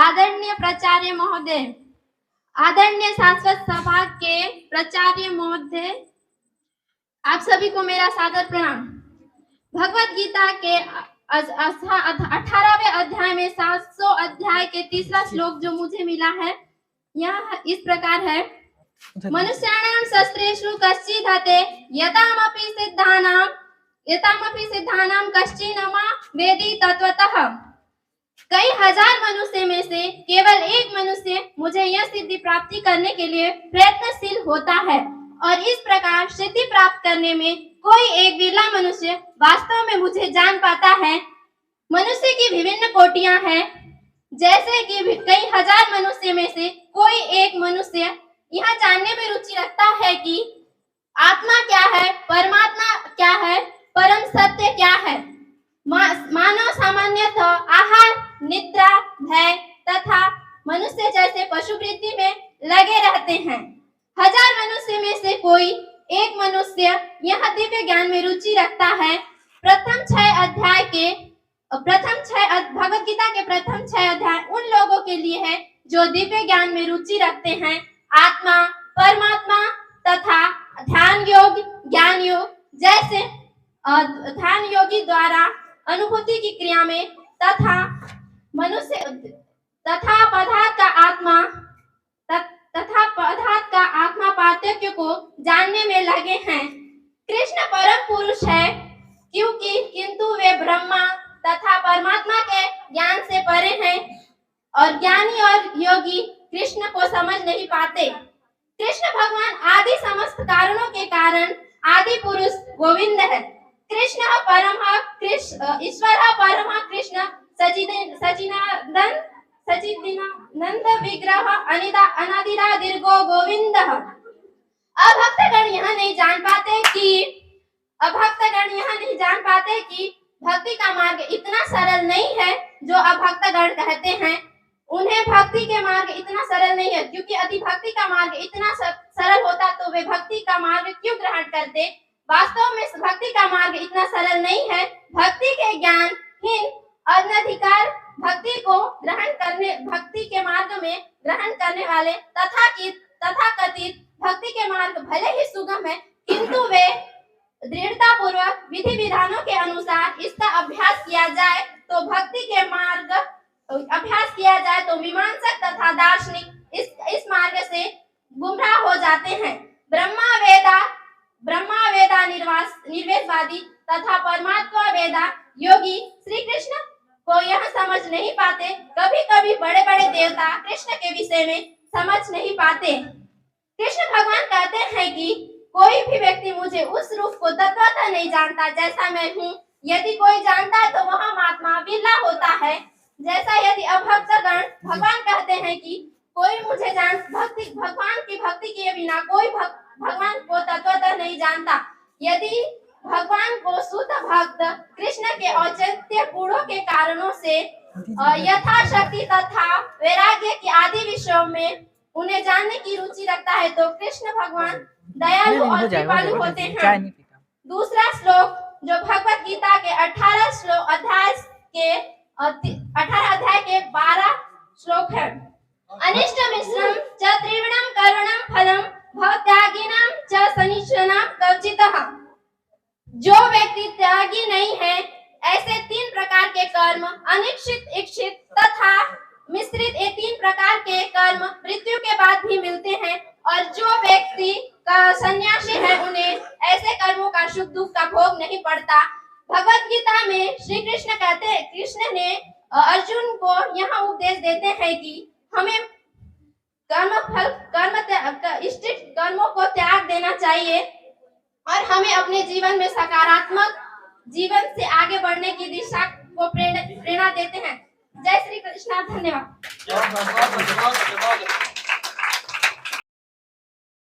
आदरणीय प्राचार्य महोदय, आदरणीय शाश्वत सभा के प्राचार्य महोदय, आप सभी को मेरा सादर प्रणाम। भगवत गीता के 18वें अध्याय में 700 अध्याय के तीसरा श्लोक जो मुझे मिला है, यह इस प्रकार है। मनुष्याणां शस्त्रेषु कश्चिदहते यतामपि सिद्धानां कश्चिन मा वेदी तत्वतः। कई हजार मनुष्य में से केवल एक मनुष्य मुझे यह सिद्धि प्राप्ति करने के लिए प्रयत्नशील होता है, और इस प्रकार सिद्धि प्राप्त करने में कोई एक विरला मनुष्य वास्तव में मुझे जान पाता है। मनुष्य की विभिन्न कोटियां हैं, जैसे कि कई हजार मनुष्य में से कोई एक मनुष्य यह जानने में रुचि रखता है कि आत्मा क्या है, परमात्मा क्या है, परम सत्य क्या है। मानव सामान्यतः आहार, निद्रा, भय तथा मनुष्य जैसे पशुवृत्ति में लगे रहते हैं। हजार मनुष्य में से कोई एक मनुष्य यह दिव्य ज्ञान में रुचि रखता है। भगवत गीता के प्रथम 6 अध्याय उन लोगों के लिए है जो दिव्य ज्ञान में रुचि रखते हैं। आत्मा, परमात्मा तथा ध्यान योग, ज्ञान योग जैसे ध्यान योगी द्वारा अनुभूति की क्रिया में तथा मनुष्य तथा पदार्थ का आत्मा पार्थक्य को जानने में लगे हैं। कृष्ण परम पुरुष है, किंतु वे ब्रह्मा तथा परमात्मा के ज्ञान से परे हैं, और ज्ञानी और योगी कृष्ण को समझ नहीं पाते। कृष्ण भगवान आदि समस्त कारणों के कारण आदि पुरुष गोविंद है। ईश्वर परम कृष्ण सच्चिदानंद विग्रह अनादिरा दीर्घो गोविंद। अभक्तगण यह नहीं जान पाते कि भक्ति का मार्ग इतना सरल नहीं है जो अभक्तगण कहते हैं। उन्हें भक्ति के मार्ग इतना सरल नहीं है, क्योंकि यदि भक्ति का मार्ग इतना सरल होता तो वे भक्ति का मार्ग क्यों ग्रहण करते। वास्तव में भक्ति का मार्ग इतना सरल नहीं है। भक्ति के ज्ञानहीन अनधिकार भक्ति के मार्ग में ग्रहण करने वाले तथाकथित भक्ति के मार्ग भले ही सुगम है, किंतु वे दृढ़ता पूर्वक विधि विधानों के अनुसार इसका अभ्यास किया जाए तो भक्ति के मार्ग अभ्यास किया जाए तो मीमांसक तथा दार्शनिक इस मार्ग से गुमराह हो जाते हैं। ब्रह्मा वेदा निर्वेदवादी तथा परमात्मा वेदा योगी श्री कृष्ण को यह समझ नहीं पाते। कभी कभी बड़े बड़े देवता कृष्ण के विषय में समझ नहीं पाते। कृष्ण भगवान कहते हैं कि कोई भी व्यक्ति मुझे उस रूप को तत्वतः नहीं जानता जैसा मैं हूँ। यदि कोई जानता तो वह महात्मा विरला होता है। जैसा यदि अभक्तगण भगवान कहते हैं कि कोई मुझे भगवान की भक्ति किए बिना कोई भगवान को तत्वतः नहीं जानता। यदि भगवान को शुद्ध भक्त कृष्ण के औचित्य गुणों के कारणों से यथाशक्ति तथा वैराग्य के आदि विषयों में उन्हें जानने की रुचि रखता है तो कृष्ण भगवान दयालु और कृपालु होते हैं। दूसरा श्लोक जो भगवत गीता के 18 अध्याय के 12 श्लोक है। अनिष्ट मिश्रम च त्रिविणम करुणम फलम भवत्यागिनां च सनिश्चनां कवचितः। जो व्यक्ति त्यागी नहीं है, ऐसे 3 प्रकार के कर्म अनिश्चित, इच्छित तथा मिश्रित, ये 3 प्रकार के कर्म मृत्यु के बाद भी मिलते हैं। और जो व्यक्ति का सन्यासी है उन्हें ऐसे कर्मों का सुख दुख का भोग नहीं पड़ता। भगवत गीता में श्री कृष्ण ने अर्जुन को यह उपदेश देते हैं कि हमें इष्ट कर्मों को त्याग देना चाहिए और हमें अपने जीवन में सकारात्मक जीवन से आगे बढ़ने की दिशा को प्रेरणा देते हैं। जय श्री कृष्ण। धन्यवाद।